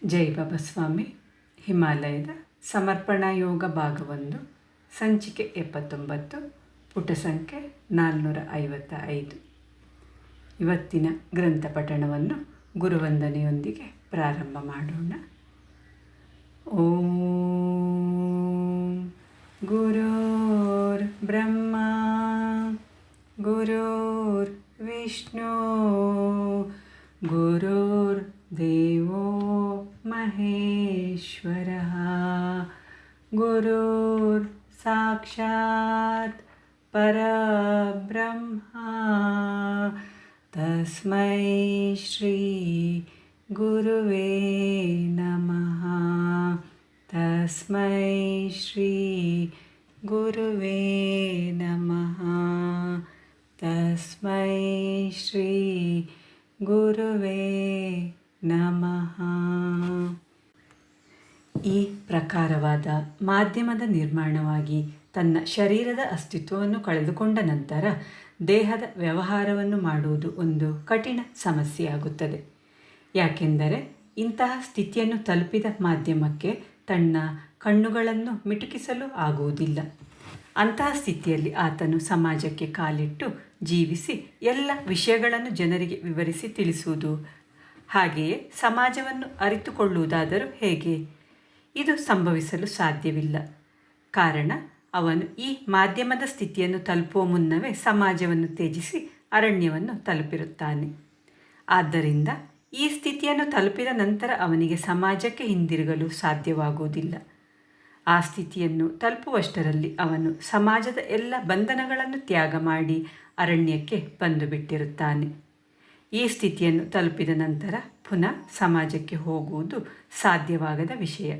ಜೈ ಬಾಬಾ ಸ್ವಾಮಿ. ಹಿಮಾಲಯದ ಸಮರ್ಪಣಾ ಯೋಗ ಭಾಗ 1, ಸಂಚಿಕೆ 79, ಪುಟ ಸಂಖ್ಯೆ 455. ಇವತ್ತಿನ ಗ್ರಂಥ ಪಠಣವನ್ನು ಗುರುವಂದನೆಯೊಂದಿಗೆ ಪ್ರಾರಂಭ ಮಾಡೋಣ. ಓಂ ಗುರುರ್ ಬ್ರಹ್ಮ ಗುರುರ್ ವಿಷ್ಣು ಗುರುರ್ ದೇವೋ ಮಹೇಶ್ವರಃ ಗುರುರ್ ಸಾಕ್ಷಾತ್ ಪರಬ್ರಹ್ಮ ತಸ್ಮೈ ಶ್ರೀ ಗುರುವೇ ನಮಃ. ತಸ್ಮೈ ಶ್ರೀ ಗುರುವೇ ನಮಃ. ತಸ್ಮೈ ಶ್ರೀ ಗುರುವೇ ನಮಃ. ಈ ಪ್ರಕಾರವಾದ ಮಾಧ್ಯಮದ ನಿರ್ಮಾಣವಾಗಿ ತನ್ನ ಶರೀರದ ಅಸ್ತಿತ್ವವನ್ನು ಕಳೆದುಕೊಂಡ ನಂತರ ದೇಹದ ವ್ಯವಹಾರವನ್ನು ಮಾಡುವುದು ಒಂದು ಕಠಿಣ ಸಮಸ್ಯೆಯಾಗುತ್ತದೆ. ಯಾಕೆಂದರೆ ಇಂತಹ ಸ್ಥಿತಿಯನ್ನು ತಲುಪಿದ ಮಾಧ್ಯಮಕ್ಕೆ ತನ್ನ ಕಣ್ಣುಗಳನ್ನು ಮಿಟುಕಿಸಲು ಆಗುವುದಿಲ್ಲ. ಅಂತಹ ಸ್ಥಿತಿಯಲ್ಲಿ ಆತನು ಸಮಾಜಕ್ಕೆ ಕಾಲಿಟ್ಟು ಜೀವಿಸಿ ಎಲ್ಲ ವಿಷಯಗಳನ್ನು ಜನರಿಗೆ ವಿವರಿಸಿ ತಿಳಿಸುವುದು, ಹಾಗೆಯೇ ಸಮಾಜವನ್ನು ಅರಿತುಕೊಳ್ಳುವುದಾದರೂ ಹೇಗೆ? ಇದು ಸಂಭವಿಸಲು ಸಾಧ್ಯವಿಲ್ಲ. ಕಾರಣ, ಅವನು ಈ ಮಾಧ್ಯಮದ ಸ್ಥಿತಿಯನ್ನು ತಲುಪುವ ಮುನ್ನವೇ ಸಮಾಜವನ್ನು ತ್ಯಜಿಸಿ ಅರಣ್ಯವನ್ನು ತಲುಪಿರುತ್ತಾನೆ. ಆದ್ದರಿಂದ ಈ ಸ್ಥಿತಿಯನ್ನು ತಲುಪಿದ ನಂತರ ಅವನಿಗೆ ಸಮಾಜಕ್ಕೆ ಹಿಂದಿರುಗಲು ಸಾಧ್ಯವಾಗುವುದಿಲ್ಲ. ಆ ಸ್ಥಿತಿಯನ್ನು ತಲುಪುವಷ್ಟರಲ್ಲಿ ಅವನು ಸಮಾಜದ ಎಲ್ಲ ಬಂಧನಗಳನ್ನು ತ್ಯಾಗ ಮಾಡಿ ಅರಣ್ಯಕ್ಕೆ ಬಂದು ಬಿಟ್ಟಿರುತ್ತಾನೆ. ಈ ಸ್ಥಿತಿಯನ್ನು ತಲುಪಿದ ನಂತರ ಪುನಃ ಸಮಾಜಕ್ಕೆ ಹೋಗುವುದು ಸಾಧ್ಯವಾಗದ ವಿಷಯ.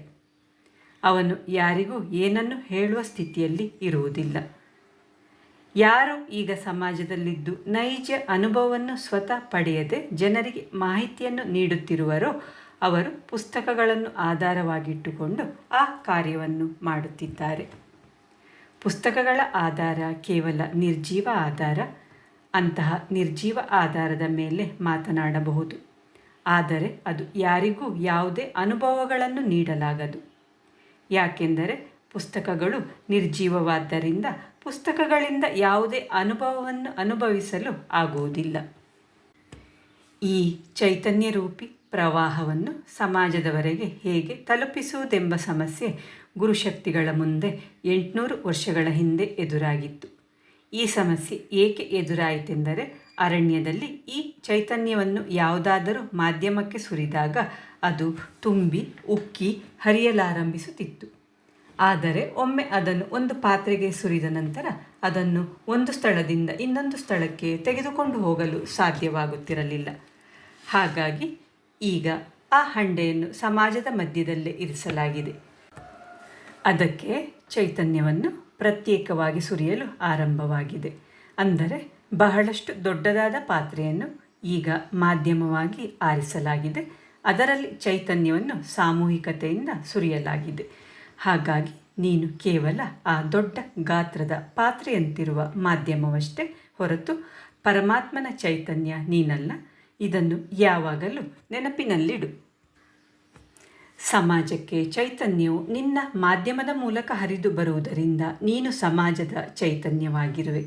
ಅವನು ಯಾರಿಗೂ ಏನನ್ನು ಹೇಳುವ ಸ್ಥಿತಿಯಲ್ಲಿ ಇರುವುದಿಲ್ಲ. ಯಾರು ಈಗ ಸಮಾಜದಲ್ಲಿದ್ದು ನೈಜ ಅನುಭವವನ್ನು ಸ್ವತಃ ಪಡೆಯದೆ ಜನರಿಗೆ ಮಾಹಿತಿಯನ್ನು ನೀಡುತ್ತಿರುವರೋ ಅವರು ಪುಸ್ತಕಗಳನ್ನು ಆಧಾರವಾಗಿಟ್ಟುಕೊಂಡು ಆ ಕಾರ್ಯವನ್ನು ಮಾಡುತ್ತಿದ್ದಾರೆ. ಪುಸ್ತಕಗಳ ಆಧಾರ ಕೇವಲ ನಿರ್ಜೀವ ಆಧಾರ. ಅಂತಹ ನಿರ್ಜೀವ ಆಧಾರದ ಮೇಲೆ ಮಾತನಾಡಬಹುದು, ಆದರೆ ಅದು ಯಾರಿಗೂ ಯಾವುದೇ ಅನುಭವಗಳನ್ನು ನೀಡಲಾಗದು. ಯಾಕೆಂದರೆ ಪುಸ್ತಕಗಳು ನಿರ್ಜೀವವಾದ್ದರಿಂದ ಪುಸ್ತಕಗಳಿಂದ ಯಾವುದೇ ಅನುಭವವನ್ನು ಅನುಭವಿಸಲು ಆಗುವುದಿಲ್ಲ. ಈ ಚೈತನ್ಯ ರೂಪಿ ಪ್ರವಾಹವನ್ನು ಸಮಾಜದವರೆಗೆ ಹೇಗೆ ತಲುಪಿಸುವುದೆಂಬ ಸಮಸ್ಯೆ ಗುರುಶಕ್ತಿಗಳ ಮುಂದೆ 800 ವರ್ಷಗಳ ಹಿಂದೆ ಎದುರಾಗಿತ್ತು. ಈ ಸಮಸ್ಯೆ ಏಕೆ ಎದುರಾಯಿತೆಂದರೆ ಅರಣ್ಯದಲ್ಲಿ ಈ ಚೈತನ್ಯವನ್ನು ಯಾವುದಾದರೂ ಮಾಧ್ಯಮಕ್ಕೆ ಸುರಿದಾಗ ಅದು ತುಂಬಿ ಉಕ್ಕಿ ಹರಿಯಲಾರಂಭಿಸುತ್ತಿತ್ತು. ಆದರೆ ಒಮ್ಮೆ ಅದನ್ನು ಒಂದು ಪಾತ್ರೆಗೆ ಸುರಿದ ನಂತರ ಅದನ್ನು ಒಂದು ಸ್ಥಳದಿಂದ ಇನ್ನೊಂದು ಸ್ಥಳಕ್ಕೆ ತೆಗೆದುಕೊಂಡು ಹೋಗಲು ಸಾಧ್ಯವಾಗುತ್ತಿರಲಿಲ್ಲ. ಹಾಗಾಗಿ ಈಗ ಆ ಹಂಡೆಯನ್ನು ಸಮಾಜದ ಮಧ್ಯದಲ್ಲೇ ಇರಿಸಲಾಗಿದೆ. ಅದಕ್ಕೆ ಚೈತನ್ಯವನ್ನು ಪ್ರತ್ಯೇಕವಾಗಿ ಸುರಿಯಲು ಆರಂಭವಾಗಿದೆ. ಅಂದರೆ ಬಹಳಷ್ಟು ದೊಡ್ಡದಾದ ಪಾತ್ರೆಯನ್ನು ಈಗ ಮಾಧ್ಯಮವಾಗಿ ಆರಿಸಲಾಗಿದೆ. ಅದರಲ್ಲಿ ಚೈತನ್ಯವನ್ನು ಸಾಮೂಹಿಕತೆಯಿಂದ ಸುರಿಯಲಾಗಿದೆ. ಹಾಗಾಗಿ ನೀನು ಕೇವಲ ಆ ದೊಡ್ಡ ಗಾತ್ರದ ಪಾತ್ರೆಯಂತಿರುವ ಮಾಧ್ಯಮವಷ್ಟೇ ಹೊರತು ಪರಮಾತ್ಮನ ಚೈತನ್ಯ ನೀನಲ್ಲ. ಇದನ್ನು ಯಾವಾಗಲೂ ನೆನಪಿನಲ್ಲಿಡು. ಸಮಾಜಕ್ಕೆ ಚೈತನ್ಯವು ನಿನ್ನ ಮಾಧ್ಯಮದ ಮೂಲಕ ಹರಿದು ಬರುವುದರಿಂದ ನೀನು ಸಮಾಜದ ಚೈತನ್ಯವಾಗಿರುವೆ.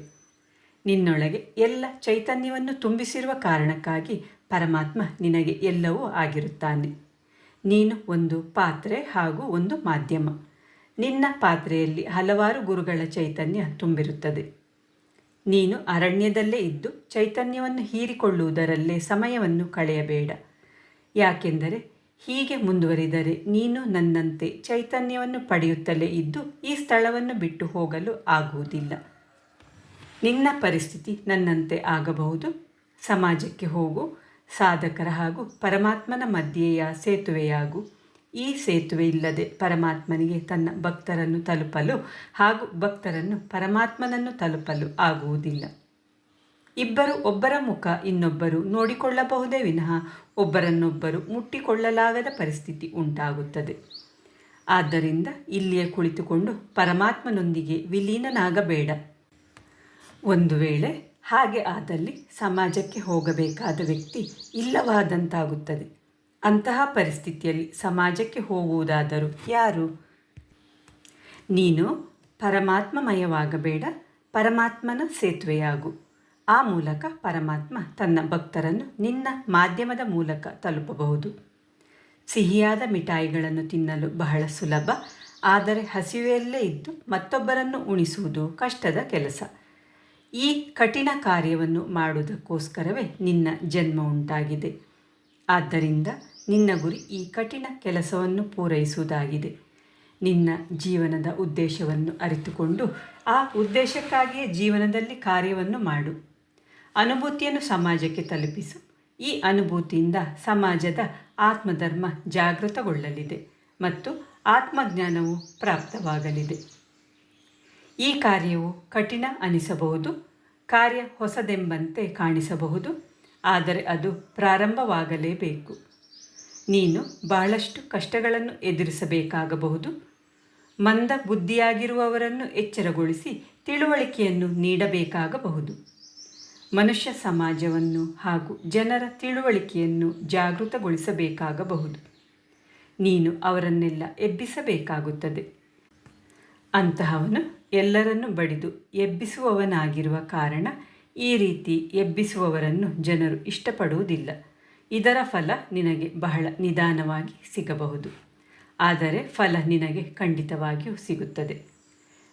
ನಿನ್ನೊಳಗೆ ಎಲ್ಲ ಚೈತನ್ಯವನ್ನು ತುಂಬಿಸಿರುವ ಕಾರಣಕ್ಕಾಗಿ ಪರಮಾತ್ಮ ನಿನಗೆ ಎಲ್ಲವೂ ಆಗಿರುತ್ತಾನೆ. ನೀನು ಒಂದು ಪಾತ್ರೆ ಹಾಗೂ ಒಂದು ಮಾಧ್ಯಮ. ನಿನ್ನ ಪಾತ್ರೆಯಲ್ಲಿ ಹಲವಾರು ಗುರುಗಳ ಚೈತನ್ಯ ತುಂಬಿರುತ್ತದೆ. ನೀನು ಅರಣ್ಯದಲ್ಲೇ ಇದ್ದು ಚೈತನ್ಯವನ್ನು ಹೀರಿಕೊಳ್ಳುವುದರಲ್ಲೇ ಸಮಯವನ್ನು ಕಳೆಯಬೇಡ. ಯಾಕೆಂದರೆ ಹೀಗೆ ಮುಂದುವರಿದರೆ ನೀನು ನನ್ನಂತೆ ಚೈತನ್ಯವನ್ನು ಪಡೆಯುತ್ತಲೇ ಇದ್ದು ಈ ಸ್ಥಳವನ್ನು ಬಿಟ್ಟು ಹೋಗಲು ಆಗುವುದಿಲ್ಲ. ನಿನ್ನ ಪರಿಸ್ಥಿತಿ ನನ್ನಂತೆ ಆಗಬಹುದು. ಸಮಾಜಕ್ಕೆ ಹೋಗು, ಸಾಧಕರ ಹಾಗೂ ಪರಮಾತ್ಮನ ಮಧ್ಯೆಯ ಸೇತುವೆಯಾಗು. ಈ ಸೇತುವೆ ಇಲ್ಲದೆ ಪರಮಾತ್ಮನಿಗೆ ತನ್ನ ಭಕ್ತರನ್ನು ತಲುಪಲು ಹಾಗೂ ಭಕ್ತರನ್ನು ಪರಮಾತ್ಮನನ್ನು ತಲುಪಲು ಆಗುವುದಿಲ್ಲ. ಇಬ್ಬರು ಒಬ್ಬರ ಮುಖ ಇನ್ನೊಬ್ಬರು ನೋಡಿಕೊಳ್ಳಬಹುದೇ ವಿನಃ ಒಬ್ಬರನ್ನೊಬ್ಬರು ಮುಟ್ಟಿಕೊಳ್ಳಲಾಗದ ಪರಿಸ್ಥಿತಿ ಉಂಟಾಗುತ್ತದೆ. ಆದ್ದರಿಂದ ಇಲ್ಲಿಯೇ ಕುಳಿತುಕೊಂಡು ಪರಮಾತ್ಮನೊಂದಿಗೆ ವಿಲೀನನಾಗಬೇಡ. ಒಂದು ವೇಳೆ ಹಾಗೆ ಆದಲ್ಲಿ ಸಮಾಜಕ್ಕೆ ಹೋಗಬೇಕಾದ ವ್ಯಕ್ತಿ ಇಲ್ಲವಾದಂತಾಗುತ್ತದೆ. ಅಂತಹ ಪರಿಸ್ಥಿತಿಯಲ್ಲಿ ಸಮಾಜಕ್ಕೆ ಹೋಗುವುದಾದರೂ ಯಾರು? ನೀನು ಪರಮಾತ್ಮಮಯವಾಗಬೇಡ, ಪರಮಾತ್ಮನ ಸೇತುವೆಯಾಗು. ಆ ಮೂಲಕ ಪರಮಾತ್ಮ ತನ್ನ ಭಕ್ತರನ್ನು ನಿನ್ನ ಮಾಧ್ಯಮದ ಮೂಲಕ ತಲುಪಬಹುದು. ಸಿಹಿಯಾದ ಮಿಠಾಯಿಗಳನ್ನು ತಿನ್ನಲು ಬಹಳ ಸುಲಭ, ಆದರೆ ಹಸಿವೆಯಲ್ಲೇ ಇದ್ದು ಮತ್ತೊಬ್ಬರನ್ನು ಉಣಿಸುವುದು ಕಷ್ಟದ ಕೆಲಸ. ಈ ಕಠಿಣ ಕಾರ್ಯವನ್ನು ಮಾಡುವುದಕ್ಕೋಸ್ಕರವೇ ನಿನ್ನ ಜನ್ಮ ಉಂಟಾಗಿದೆ. ಆದ್ದರಿಂದ ನಿನ್ನ ಗುರಿ ಈ ಕಠಿಣ ಕೆಲಸವನ್ನು ಪೂರೈಸುವುದಾಗಿದೆ. ನಿನ್ನ ಜೀವನದ ಉದ್ದೇಶವನ್ನು ಅರಿತುಕೊಂಡು ಆ ಉದ್ದೇಶಕ್ಕಾಗಿಯೇ ಜೀವನದಲ್ಲಿ ಕಾರ್ಯವನ್ನು ಮಾಡು. ಅನುಭೂತಿಯನ್ನು ಸಮಾಜಕ್ಕೆ ತಲುಪಿಸು. ಈ ಅನುಭೂತಿಯಿಂದ ಸಮಾಜದ ಆತ್ಮಧರ್ಮ ಜಾಗೃತಗೊಳ್ಳಲಿದೆ ಮತ್ತು ಆತ್ಮಜ್ಞಾನವು ಪ್ರಾಪ್ತವಾಗಲಿದೆ. ಈ ಕಾರ್ಯವು ಕಠಿಣ ಅನಿಸಬಹುದು, ಕಾರ್ಯ ಹೊಸದೆಂಬಂತೆ ಕಾಣಿಸಬಹುದು, ಆದರೆ ಅದು ಪ್ರಾರಂಭವಾಗಲೇಬೇಕು. ನೀನು ಬಹಳಷ್ಟು ಕಷ್ಟಗಳನ್ನು ಎದುರಿಸಬೇಕಾಗಬಹುದು. ಮಂದ ಬುದ್ಧಿಯಾಗಿರುವವರನ್ನು ಎಚ್ಚರಗೊಳಿಸಿ ತಿಳುವಳಿಕೆಯನ್ನು ನೀಡಬೇಕಾಗಬಹುದು. ಮನುಷ್ಯ ಸಮಾಜವನ್ನು ಹಾಗೂ ಜನರ ತಿಳುವಳಿಕೆಯನ್ನು ಜಾಗೃತಗೊಳಿಸಬೇಕಾಗಬಹುದು. ನೀನು ಅವರನ್ನೆಲ್ಲ ಎಬ್ಬಿಸಬೇಕಾಗುತ್ತದೆ. ಅಂತಹವನು ಎಲ್ಲರನ್ನು ಬಡಿದು ಎಬ್ಬಿಸುವವನಾಗಿರುವ ಕಾರಣ ಈ ರೀತಿ ಎಬ್ಬಿಸುವವರನ್ನು ಜನರು ಇಷ್ಟಪಡುವುದಿಲ್ಲ. ಇದರ ಫಲ ನಿನಗೆ ಬಹಳ ನಿಧಾನವಾಗಿ ಸಿಗಬಹುದು, ಆದರೆ ಫಲ ನಿನಗೆ ಖಂಡಿತವಾಗಿಯೂ ಸಿಗುತ್ತದೆ.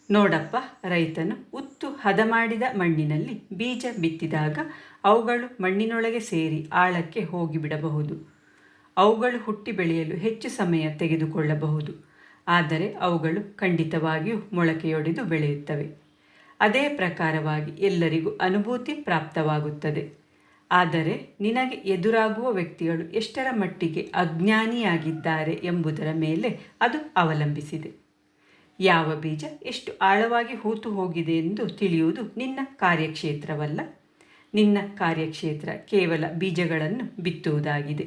ನೋಡಪ್ಪ, ರೈತನು ಉತ್ತು ಹದ ಮಾಡಿದ ಮಣ್ಣಿನಲ್ಲಿ ಬೀಜ ಬಿತ್ತಿದಾಗ ಅವುಗಳು ಮಣ್ಣಿನೊಳಗೆ ಸೇರಿ ಆಳಕ್ಕೆ ಹೋಗಿಬಿಡಬಹುದು. ಅವುಗಳು ಹುಟ್ಟಿ ಬೆಳೆಯಲು ಹೆಚ್ಚು ಸಮಯ ತೆಗೆದುಕೊಳ್ಳಬಹುದು, ಆದರೆ ಅವುಗಳು ಖಂಡಿತವಾಗಿಯೂ ಮೊಳಕೆಯೊಡೆದು ಬೆಳೆಯುತ್ತವೆ. ಅದೇ ಪ್ರಕಾರವಾಗಿ ಎಲ್ಲರಿಗೂ ಅನುಭೂತಿ ಪ್ರಾಪ್ತವಾಗುತ್ತದೆ. ಆದರೆ ನಿನಗೆ ಎದುರಾಗುವ ವ್ಯಕ್ತಿಗಳು ಎಷ್ಟರ ಮಟ್ಟಿಗೆ ಅಜ್ಞಾನಿಯಾಗಿದ್ದಾರೆ ಎಂಬುದರ ಮೇಲೆ ಅದು ಅವಲಂಬಿಸಿದೆ. ಯಾವ ಬೀಜ ಎಷ್ಟು ಆಳವಾಗಿ ಹೂತು ಹೋಗಿದೆ ಎಂದು ತಿಳಿಯುವುದು ನಿನ್ನ ಕಾರ್ಯಕ್ಷೇತ್ರವಲ್ಲ. ನಿನ್ನ ಕಾರ್ಯಕ್ಷೇತ್ರ ಕೇವಲ ಬೀಜಗಳನ್ನು ಬಿತ್ತುವುದಾಗಿದೆ.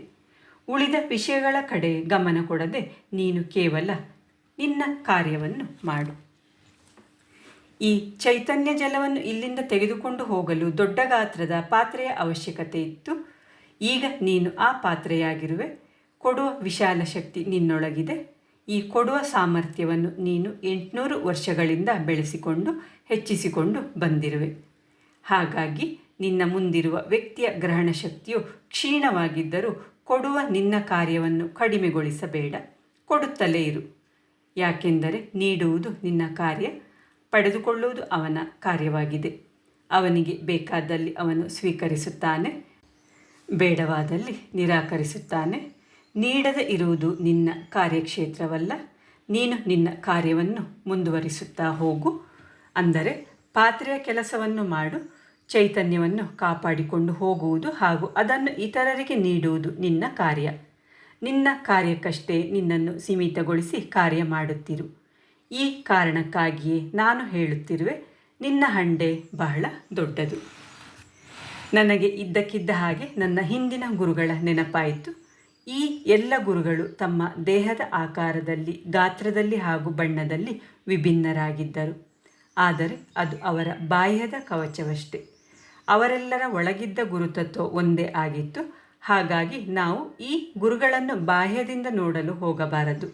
ಉಳಿದ ವಿಷಯಗಳ ಕಡೆ ಗಮನ ಕೊಡದೆ ನೀನು ಕೇವಲ ನಿನ್ನ ಕಾರ್ಯವನ್ನು ಮಾಡು. ಈ ಚೈತನ್ಯ ಜಲವನ್ನು ಇಲ್ಲಿಂದ ತೆಗೆದುಕೊಂಡು ಹೋಗಲು ದೊಡ್ಡ ಗಾತ್ರದ ಪಾತ್ರೆಯ ಅವಶ್ಯಕತೆ ಇತ್ತು. ಈಗ ನೀನು ಆ ಪಾತ್ರೆಯಾಗಿರುವೆ. ಕೊಡುವ ವಿಶಾಲ ಶಕ್ತಿ ನಿನ್ನೊಳಗಿದೆ. ಈ ಕೊಡುವ ಸಾಮರ್ಥ್ಯವನ್ನು ನೀನು 800 ವರ್ಷಗಳಿಂದ ಬೆಳೆಸಿಕೊಂಡು ಹೆಚ್ಚಿಸಿಕೊಂಡು ಬಂದಿರುವೆ. ಹಾಗಾಗಿ ನಿನ್ನ ಮುಂದಿರುವ ವ್ಯಕ್ತಿಯ ಗ್ರಹಣ ಶಕ್ತಿಯು ಕ್ಷೀಣವಾಗಿದ್ದರೂ ಕೊಡುವ ನಿನ್ನ ಕಾರ್ಯವನ್ನು ಕಡಿಮೆಗೊಳಿಸಬೇಡ, ಕೊಡುತ್ತಲೇ ಇರು. ಯಾಕೆಂದರೆ ನೀಡುವುದು ನಿನ್ನ ಕಾರ್ಯ, ಪಡೆದುಕೊಳ್ಳುವುದು ಅವನ ಕಾರ್ಯವಾಗಿದೆ. ಅವನಿಗೆ ಬೇಕಾದಲ್ಲಿ ಅವನು ಸ್ವೀಕರಿಸುತ್ತಾನೆ, ಬೇಡವಾದಲ್ಲಿ ನಿರಾಕರಿಸುತ್ತಾನೆ. ನೀಡದೆ ಇರುವುದು ನಿನ್ನ ಕಾರ್ಯಕ್ಷೇತ್ರವಲ್ಲ. ನೀನು ನಿನ್ನ ಕಾರ್ಯವನ್ನು ಮುಂದುವರಿಸುತ್ತಾ ಹೋಗು. ಅಂದರೆ ಪಾತ್ರೆಯ ಕೆಲಸವನ್ನು ಮಾಡು. ಚೈತನ್ಯವನ್ನು ಕಾಪಾಡಿಕೊಂಡು ಹೋಗುವುದು ಹಾಗೂ ಅದನ್ನು ಇತರರಿಗೆ ನೀಡುವುದು ನಿನ್ನ ಕಾರ್ಯ. ನಿನ್ನ ಕಾರ್ಯಕ್ಕಷ್ಟೇ ನಿನ್ನನ್ನು ಸೀಮಿತಗೊಳಿಸಿ ಕಾರ್ಯ ಮಾಡುತ್ತಿರು. ಈ ಕಾರಣಕ್ಕಾಗಿಯೇ ನಾನು ಹೇಳುತ್ತಿರುವೆ, ನಿನ್ನ ಹಂಡೆ ಬಹಳ ದೊಡ್ಡದು. ನನಗೆ ಇದ್ದಕ್ಕಿದ್ದ ಹಾಗೆ ನನ್ನ ಹಿಂದಿನ ಗುರುಗಳ ನೆನಪಾಯಿತು. ಈ ಎಲ್ಲ ಗುರುಗಳು ತಮ್ಮ ದೇಹದ ಆಕಾರದಲ್ಲಿ, ಗಾತ್ರದಲ್ಲಿ ಹಾಗೂ ಬಣ್ಣದಲ್ಲಿ ವಿಭಿನ್ನರಾಗಿದ್ದರು. ಆದರೆ ಅದು ಅವರ ಬಾಹ್ಯದ ಕವಚವಷ್ಟೇ. ಅವರೆಲ್ಲರ ಒಳಗಿದ್ದ ಗುರುತತ್ವ ಒಂದೇ ಆಗಿತ್ತು. ಹಾಗಾಗಿ ನಾವು ಈ ಗುರುಗಳನ್ನು ಬಾಹ್ಯದಿಂದ ನೋಡಲು ಹೋಗಬಾರದು.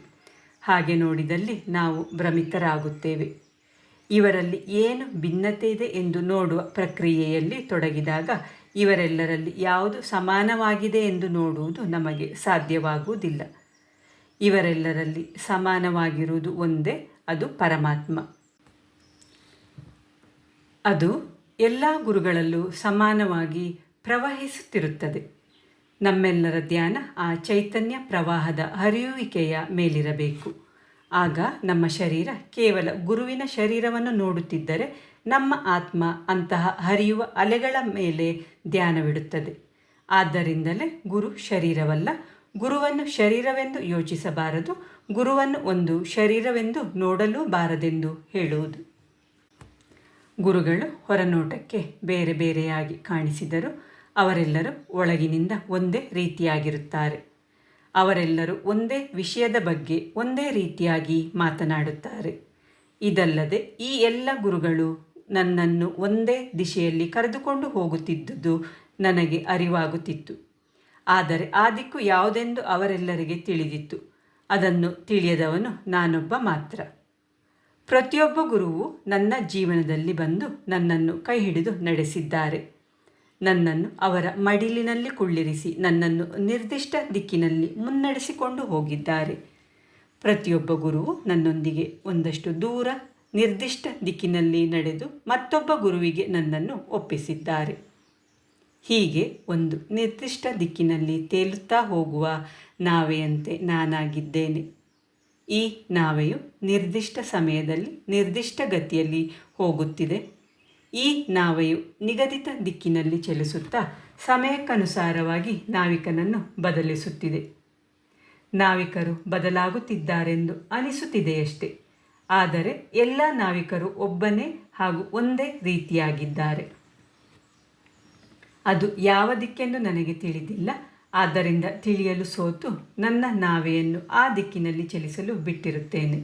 ಹಾಗೆ ನೋಡಿದಲ್ಲಿ ನಾವು ಭ್ರಮಿತರಾಗುತ್ತೇವೆ. ಇವರಲ್ಲಿ ಏನು ಭಿನ್ನತೆ ಇದೆ ಎಂದು ನೋಡುವ ಪ್ರಕ್ರಿಯೆಯಲ್ಲಿ ತೊಡಗಿದಾಗ ಇವರೆಲ್ಲರಲ್ಲಿ ಯಾವುದು ಸಮಾನವಾಗಿದೆ ಎಂದು ನೋಡುವುದು ನಮಗೆ ಸಾಧ್ಯವಾಗುವುದಿಲ್ಲ. ಇವರೆಲ್ಲರಲ್ಲಿ ಸಮಾನವಾಗಿರುವುದು ಒಂದೇ, ಅದು ಪರಮಾತ್ಮ. ಅದು ಎಲ್ಲ ಗುರುಗಳಲ್ಲೂ ಸಮಾನವಾಗಿ ಪ್ರವಹಿಸುತ್ತಿರುತ್ತದೆ. ನಮ್ಮೆಲ್ಲರ ಧ್ಯಾನ ಆ ಚೈತನ್ಯ ಪ್ರವಾಹದ ಹರಿಯುವಿಕೆಯ ಮೇಲಿರಬೇಕು. ಆಗ ನಮ್ಮ ಶರೀರ ಕೇವಲ ಗುರುವಿನ ಶರೀರವನ್ನು ನೋಡುತ್ತಿದ್ದರೆ ನಮ್ಮ ಆತ್ಮ ಅಂತಹ ಹರಿಯುವ ಅಲೆಗಳ ಮೇಲೆ ಧ್ಯಾನವಿಡುತ್ತದೆ. ಆದ್ದರಿಂದಲೇ ಗುರು ಶರೀರವಲ್ಲ, ಗುರುವನ್ನು ಶರೀರವೆಂದು ಯೋಚಿಸಬಾರದು, ಗುರುವನ್ನು ಒಂದು ಶರೀರವೆಂದು ನೋಡಲೂ ಬಾರದೆಂದು ಹೇಳುವುದು. ಗುರುಗಳು ಹೊರನೋಟಕ್ಕೆ ಬೇರೆ ಬೇರೆಯಾಗಿ ಕಾಣಿಸಿದರು ಅವರೆಲ್ಲರೂ ಒಳಗಿನಿಂದ ಒಂದೇ ರೀತಿಯಾಗಿರುತ್ತಾರೆ. ಅವರೆಲ್ಲರೂ ಒಂದೇ ವಿಷಯದ ಬಗ್ಗೆ ಒಂದೇ ರೀತಿಯಾಗಿ ಮಾತನಾಡುತ್ತಾರೆ. ಇದಲ್ಲದೆ ಈ ಎಲ್ಲ ಗುರುಗಳು ನನ್ನನ್ನು ಒಂದೇ ದಿಶೆಯಲ್ಲಿ ಕರೆದುಕೊಂಡು ಹೋಗುತ್ತಿದ್ದುದು ನನಗೆ ಅರಿವಾಗುತ್ತಿತ್ತು. ಆದರೆ ಆ ದಿಕ್ಕು ಯಾವುದೆಂದು ಅವರೆಲ್ಲರಿಗೆ ತಿಳಿದಿತ್ತು. ಅದನ್ನು ತಿಳಿಯದವನು ನಾನೊಬ್ಬ ಮಾತ್ರ. ಪ್ರತಿಯೊಬ್ಬ ಗುರುವು ನನ್ನ ಜೀವನದಲ್ಲಿ ಬಂದು ನನ್ನನ್ನು ಕೈ ಹಿಡಿದು ನಡೆಸಿದ್ದಾರೆ. ನನ್ನನ್ನು ಅವರ ಮಡಿಲಿನಲ್ಲಿ ಕುಳ್ಳಿರಿಸಿ ನನ್ನನ್ನು ನಿರ್ದಿಷ್ಟ ದಿಕ್ಕಿನಲ್ಲಿ ಮುನ್ನಡೆಸಿಕೊಂಡು ಹೋಗಿದ್ದಾರೆ. ಪ್ರತಿಯೊಬ್ಬ ಗುರುವು ನನ್ನೊಂದಿಗೆ ಒಂದಷ್ಟು ದೂರ ನಿರ್ದಿಷ್ಟ ದಿಕ್ಕಿನಲ್ಲಿ ನಡೆದು ಮತ್ತೊಬ್ಬ ಗುರುವಿಗೆ ನನ್ನನ್ನು ಒಪ್ಪಿಸಿದ್ದಾರೆ. ಹೀಗೆ ಒಂದು ನಿರ್ದಿಷ್ಟ ದಿಕ್ಕಿನಲ್ಲಿ ತೇಲುತ್ತಾ ಹೋಗುವ ನಾವೆಯಂತೆ ನಾನಾಗಿದ್ದೇನೆ. ಈ ನಾವೆಯು ನಿರ್ದಿಷ್ಟ ಸಮಯದಲ್ಲಿ ನಿರ್ದಿಷ್ಟ ಗತಿಯಲ್ಲಿ ಹೋಗುತ್ತಿದೆ. ಈ ನಾವೆಯು ನಿಗದಿತ ದಿಕ್ಕಿನಲ್ಲಿ ಚಲಿಸುತ್ತಾ ಸಮಯಕ್ಕನುಸಾರವಾಗಿ ನಾವಿಕನನ್ನು ಬದಲಿಸುತ್ತಿದೆ. ನಾವಿಕರು ಬದಲಾಗುತ್ತಿದ್ದಾರೆಂದು ಅನಿಸುತ್ತಿದೆಯಷ್ಟೇ, ಆದರೆ ಎಲ್ಲ ನಾವಿಕರು ಒಬ್ಬನೇ ಹಾಗೂ ಒಂದೇ ರೀತಿಯಾಗಿದ್ದಾರೆ. ಅದು ಯಾವ ದಿಕ್ಕೆಂದು ನನಗೆ ತಿಳಿದಿಲ್ಲ. ಆದ್ದರಿಂದ ತಿಳಿಯಲು ಸೋತು ನನ್ನ ನಾವೆಯನ್ನು ಆ ದಿಕ್ಕಿನಲ್ಲಿ ಚಲಿಸಲು ಬಿಟ್ಟಿರುತ್ತೇನೆ.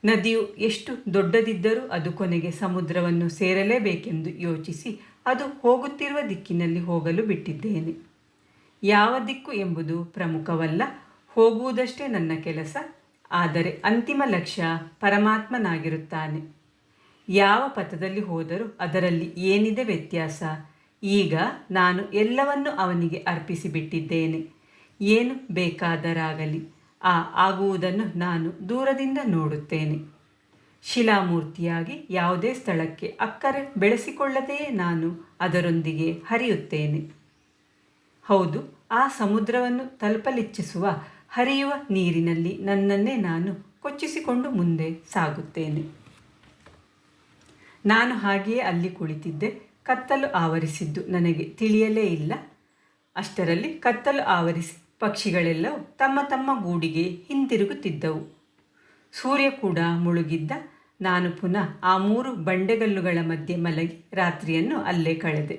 ನದಿಯು ಎಷ್ಟು ದೊಡ್ಡದಿದ್ದರೂ ಅದು ಕೊನೆಗೆ ಸಮುದ್ರವನ್ನು ಸೇರಲೇಬೇಕೆಂದು ಯೋಚಿಸಿ ಅದು ಹೋಗುತ್ತಿರುವ ದಿಕ್ಕಿನಲ್ಲಿ ಹೋಗಲು ಬಿಟ್ಟಿದ್ದೇನೆ. ಯಾವ ದಿಕ್ಕು ಎಂಬುದು ಪ್ರಮುಖವಲ್ಲ, ಹೋಗುವುದಷ್ಟೇ ನನ್ನ ಕೆಲಸ. ಆದರೆ ಅಂತಿಮ ಲಕ್ಷ್ಯ ಪರಮಾತ್ಮನಾಗಿರುತ್ತಾನೆ. ಯಾವ ಪಥದಲ್ಲಿ ಹೋದರೂ ಅದರಲ್ಲಿ ಏನಿದೆ ವ್ಯತ್ಯಾಸ? ಈಗ ನಾನು ಎಲ್ಲವನ್ನು ಅವನಿಗೆ ಅರ್ಪಿಸಿಬಿಟ್ಟಿದ್ದೇನೆ. ಏನು ಬೇಕಾದರಾಗಲಿ, ಆಗುವುದನ್ನು ನಾನು ದೂರದಿಂದ ನೋಡುತ್ತೇನೆ. ಶಿಲಾಮೂರ್ತಿಯಾಗಿ ಯಾವುದೇ ಸ್ಥಳಕ್ಕೆ ಅಕ್ಕರೆ ಬೆಳೆಸಿಕೊಳ್ಳದೆಯೇ ನಾನು ಅದರೊಂದಿಗೆ ಹರಿಯುತ್ತೇನೆ. ಹೌದು, ಆ ಸಮುದ್ರವನ್ನು ತಲುಪಲಿಚ್ಛಿಸುವ ಹರಿಯುವ ನೀರಿನಲ್ಲಿ ನನ್ನನ್ನೇ ನಾನು ಕೊಚ್ಚಿಸಿಕೊಂಡು ಮುಂದೆ ಸಾಗುತ್ತೇನೆ. ನಾನು ಹಾಗೆಯೇ ಅಲ್ಲಿ ಕುಳಿತಿದ್ದೆ. ಕತ್ತಲು ಆವರಿಸಿದ್ದು ನನಗೆ ತಿಳಿಯಲೇ ಇಲ್ಲ. ಅಷ್ಟರಲ್ಲಿ ಕತ್ತಲು ಆವರಿಸಿ ಪಕ್ಷಿಗಳೆಲ್ಲವೂ ತಮ್ಮ ತಮ್ಮ ಗೂಡಿಗೆ ಹಿಂತಿರುಗುತ್ತಿದ್ದವು. ಸೂರ್ಯ ಕೂಡ ಮುಳುಗಿದ್ದ. ನಾನು ಪುನಃ ಆ 3 ಬಂಡೆಗಲ್ಲುಗಳ ಮಧ್ಯೆ ಮಲಗಿ ರಾತ್ರಿಯನ್ನು ಅಲ್ಲೇ ಕಳೆದೆ.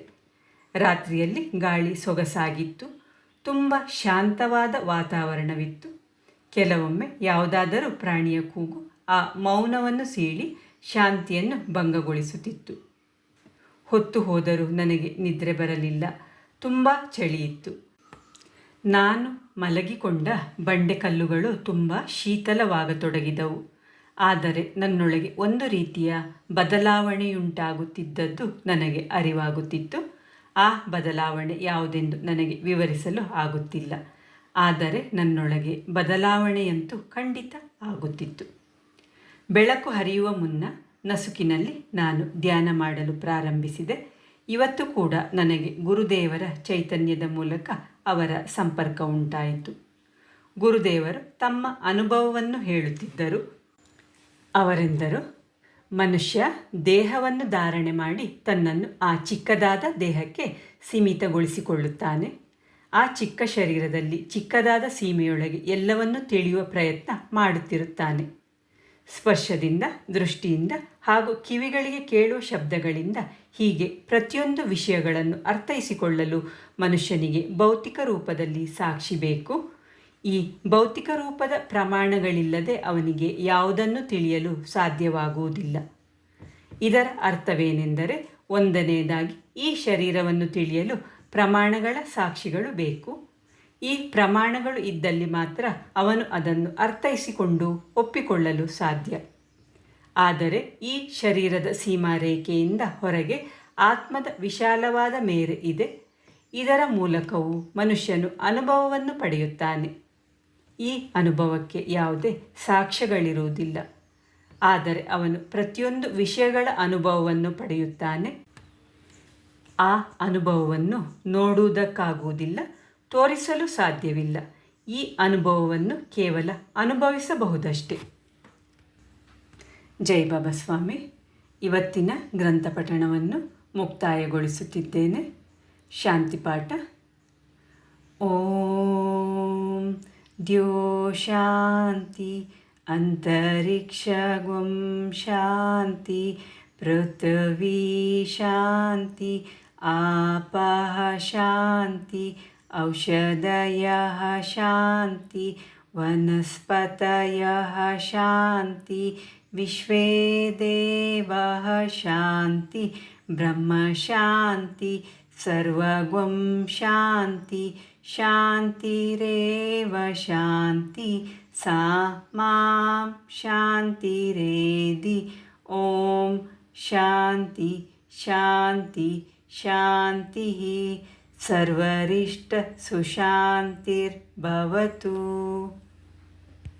ರಾತ್ರಿಯಲ್ಲಿ ಗಾಳಿ ಸೊಗಸಾಗಿತ್ತು. ತುಂಬ ಶಾಂತವಾದ ವಾತಾವರಣವಿತ್ತು. ಕೆಲವೊಮ್ಮೆ ಯಾವುದಾದರೂ ಪ್ರಾಣಿಯ ಕೂಗು ಆ ಮೌನವನ್ನು ಸೀಳಿ ಶಾಂತಿಯನ್ನು ಭಂಗಗೊಳಿಸುತ್ತಿತ್ತು. ಹೊತ್ತು ಹೋದರೂ ನನಗೆ ನಿದ್ರೆ ಬರಲಿಲ್ಲ. ತುಂಬ ಚಳಿಯಿತ್ತು. ನಾನು ಮಲಗಿಕೊಂಡ ಬಂಡೆಕಲ್ಲುಗಳು ತುಂಬ ಶೀತಲವಾಗತೊಡಗಿದವು. ಆದರೆ ನನ್ನೊಳಗೆ ಒಂದು ರೀತಿಯ ಬದಲಾವಣೆಯುಂಟಾಗುತ್ತಿದ್ದದ್ದು ನನಗೆ ಅರಿವಾಗುತ್ತಿತ್ತು. ಆ ಬದಲಾವಣೆ ಯಾವುದೆಂದು ನನಗೆ ವಿವರಿಸಲು ಆಗುತ್ತಿಲ್ಲ. ಆದರೆ ನನ್ನೊಳಗೆ ಬದಲಾವಣೆಯಂತೂ ಖಂಡಿತ ಆಗುತ್ತಿತ್ತು. ಬೆಳಕು ಹರಿಯುವ ಮುನ್ನ ನಸುಕಿನಲ್ಲಿ ನಾನು ಧ್ಯಾನ ಮಾಡಲು ಪ್ರಾರಂಭಿಸಿದೆ. ಇವತ್ತು ಕೂಡ ನನಗೆ ಗುರುದೇವರ ಚೈತನ್ಯದ ಮೂಲಕ ಅವರ ಸಂಪರ್ಕ ಉಂಟಾಯಿತು. ಗುರುದೇವರು ತಮ್ಮ ಅನುಭವವನ್ನು ಹೇಳುತ್ತಿದ್ದರು. ಅವರೆಂದರು, ಮನುಷ್ಯ ದೇಹವನ್ನು ಧಾರಣೆ ಮಾಡಿ ತನ್ನನ್ನು ಆ ಚಿಕ್ಕದಾದ ದೇಹಕ್ಕೆ ಸೀಮಿತಗೊಳಿಸಿಕೊಳ್ಳುತ್ತಾನೆ. ಆ ಚಿಕ್ಕ ಶರೀರದಲ್ಲಿ ಚಿಕ್ಕದಾದ ಸೀಮೆಯೊಳಗೆ ಎಲ್ಲವನ್ನೂ ತಿಳಿಯುವ ಪ್ರಯತ್ನ ಮಾಡುತ್ತಿರುತ್ತಾನೆ. ಸ್ಪರ್ಶದಿಂದ, ದೃಷ್ಟಿಯಿಂದ ಹಾಗೂ ಕಿವಿಗಳಿಗೆ ಕೇಳುವ ಶಬ್ದಗಳಿಂದ ಹೀಗೆ ಪ್ರತಿಯೊಂದು ವಿಷಯಗಳನ್ನು ಅರ್ಥೈಸಿಕೊಳ್ಳಲು ಮನುಷ್ಯನಿಗೆ ಭೌತಿಕ ರೂಪದಲ್ಲಿ ಸಾಕ್ಷಿ ಬೇಕು. ಈ ಭೌತಿಕ ರೂಪದ ಪ್ರಮಾಣಗಳಿಲ್ಲದೆ ಅವನಿಗೆ ಯಾವುದನ್ನು ತಿಳಿಯಲು ಸಾಧ್ಯವಾಗುವುದಿಲ್ಲ. ಇದರ ಅರ್ಥವೇನೆಂದರೆ, ಒಂದನೆಯದಾಗಿ ಈ ಶರೀರವನ್ನು ತಿಳಿಯಲು ಪ್ರಮಾಣಗಳ ಸಾಕ್ಷಿಗಳು ಬೇಕು. ಈ ಪ್ರಮಾಣಗಳು ಇದ್ದಲ್ಲಿ ಮಾತ್ರ ಅವನು ಅದನ್ನು ಅರ್ಥೈಸಿಕೊಂಡು ಒಪ್ಪಿಕೊಳ್ಳಲು ಸಾಧ್ಯ. ಆದರೆ ಈ ಶರೀರದ ಸೀಮಾರೇಖೆಯಿಂದ ಹೊರಗೆ ಆತ್ಮದ ವಿಶಾಲವಾದ ಮೇರೆ ಇದೆ. ಇದರ ಮೂಲಕವೂ ಮನುಷ್ಯನು ಅನುಭವವನ್ನು ಪಡೆಯುತ್ತಾನೆ. ಈ ಅನುಭವಕ್ಕೆ ಯಾವುದೇ ಸಾಕ್ಷ್ಯಗಳಿರುವುದಿಲ್ಲ. ಆದರೆ ಅವನು ಪ್ರತಿಯೊಂದು ವಿಷಯಗಳ ಅನುಭವವನ್ನು ಪಡೆಯುತ್ತಾನೆ. ಆ ಅನುಭವವನ್ನು ನೋಡುವುದಕ್ಕಾಗುವುದಿಲ್ಲ, ತೋರಿಸಲು ಸಾಧ್ಯವಿಲ್ಲ. ಈ ಅನುಭವವನ್ನು ಕೇವಲ ಅನುಭವಿಸಬಹುದಷ್ಟೆ. ಜೈ ಬಾಬಾ ಸ್ವಾಮಿ. ಇವತ್ತಿನ ಗ್ರಂಥಪಠಣವನ್ನು ಮುಕ್ತಾಯಗೊಳಿಸುತ್ತಿದ್ದೇನೆ. ಶಾಂತಿಪಾಠ. ಓಂ ದ್ಯೋ ಶಾಂತಿ ಅಂತರಿಕ್ಷಂ ಶಾಂತಿ ಪೃಥ್ವೀ ಶಾಂತಿ ಆಪಃ ಶಾಂತಿ ಔಷಧಯಃ ಶಾಂತಿ ವನಸ್ಪತಯಃ ಶಾಂತಿ ವಿಶ್ವೇ ದೇವಃ ಶಾಂತಿ ಬ್ರಹ್ಮ ಶಾಂತಿ सर्वगं शान्ति शान्तिरेव शान्ति सा मां शान्तिरेधि ॐ शान्ति शान्ति शान्तिः सर्वरिष्टसुशान्तिर्भवतु।